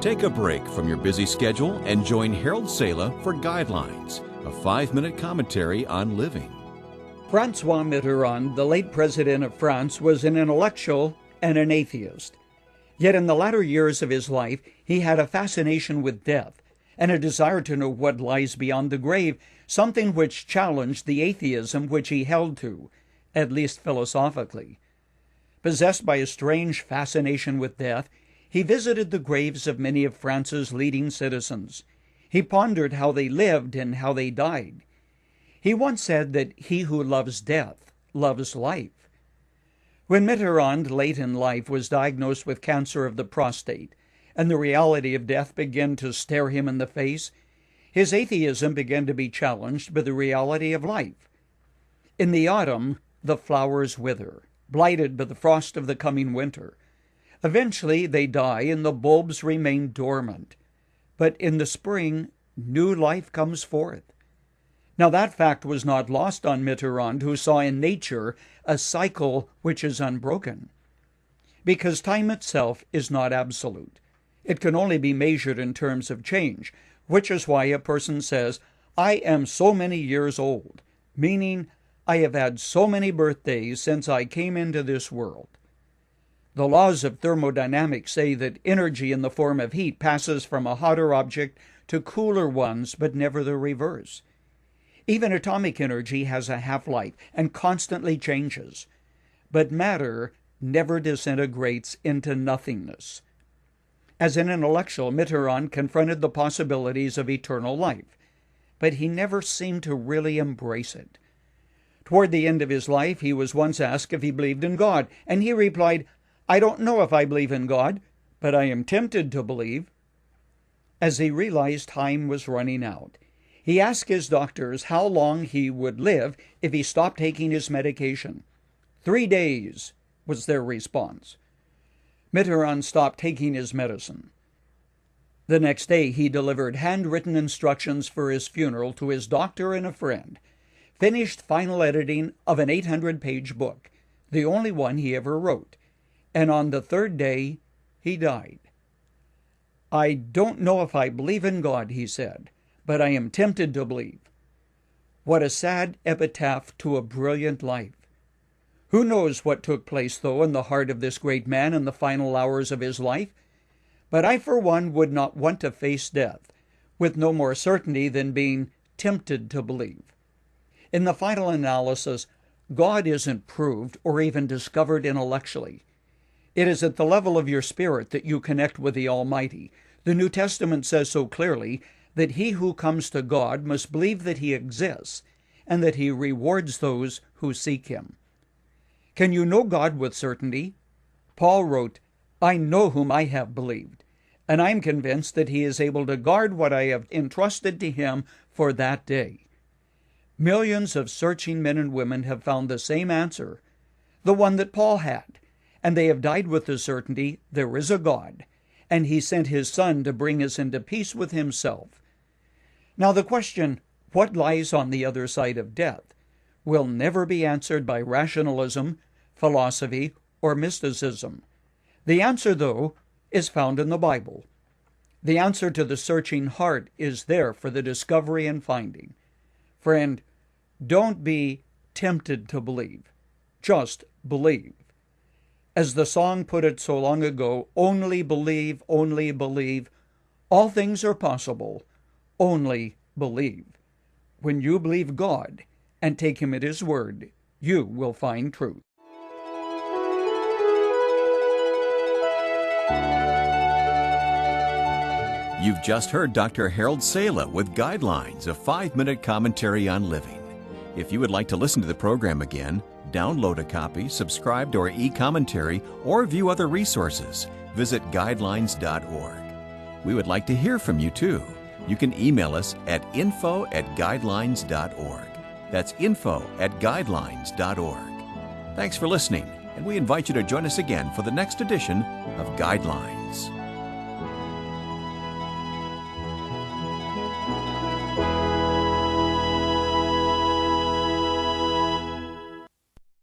Take a break from your busy schedule and join Harold Sala for Guidelines, a 5-minute commentary on living. Francois Mitterrand, the late president of France, was an intellectual and an atheist. Yet in the latter years of his life, he had a fascination with death and a desire to know what lies beyond the grave, something which challenged the atheism which he held to, at least philosophically. Possessed by a strange fascination with death, he visited the graves of many of France's leading citizens. He pondered how they lived and how they died. He once said that he who loves death loves life. When Mitterrand, late in life, was diagnosed with cancer of the prostate, and the reality of death began to stare him in the face, his atheism began to be challenged by the reality of life. In the autumn, the flowers wither, blighted by the frost of the coming winter. Eventually they die and the bulbs remain dormant. But in the spring, new life comes forth. Now that fact was not lost on Mitterrand, who saw in nature a cycle which is unbroken. Because time itself is not absolute. It can only be measured in terms of change, which is why a person says, "I am so many years old," meaning, I have had so many birthdays since I came into this world. The laws of thermodynamics say that energy in the form of heat passes from a hotter object to cooler ones, but never the reverse. Even atomic energy has a half-life and constantly changes. But matter never disintegrates into nothingness. As an intellectual, Mitterrand confronted the possibilities of eternal life, but he never seemed to really embrace it. Toward the end of his life, he was once asked if he believed in God, and he replied, "I don't know if I believe in God, but I am tempted to believe." As he realized time was running out, he asked his doctors how long he would live if he stopped taking his medication. 3 days was their response. Mitterrand stopped taking his medicine. The next day he delivered handwritten instructions for his funeral to his doctor and a friend, finished final editing of an 800-page book, the only one he ever wrote, and on the 3rd day he died. "I don't know if I believe in God," he said, "but I am tempted to believe." What a sad epitaph to a brilliant life. Who knows what took place, though, in the heart of this great man in the final hours of his life? But I, for one, would not want to face death with no more certainty than being tempted to believe. In the final analysis, God isn't proved or even discovered intellectually. It is at the level of your spirit that you connect with the Almighty. The New Testament says so clearly that he who comes to God must believe that he exists and that he rewards those who seek him. Can you know God with certainty? Paul wrote, "I know whom I have believed, and I am convinced that he is able to guard what I have entrusted to him for that day." Millions of searching men and women have found the same answer, the one that Paul had, and they have died with the certainty there is a God, and he sent his Son to bring us into peace with himself. Now the question, what lies on the other side of death, will never be answered by rationalism, philosophy, or mysticism. The answer, though, is found in the Bible. The answer to the searching heart is there for the discovery and finding. Friend, don't be tempted to believe. Just believe. As the song put it so long ago, only believe, only believe. All things are possible. Only believe. When you believe God and take him at his word, you will find truth. You've just heard Dr. Harold Sala with Guidelines, a 5-minute commentary on living. If you would like to listen to the program again, download a copy, subscribe to our e-commentary, or view other resources, visit guidelines.org. We would like to hear from you too. You can email us at info@guidelines.org. That's info@guidelines.org. Thanks for listening, and we invite you to join us again for the next edition of Guidelines.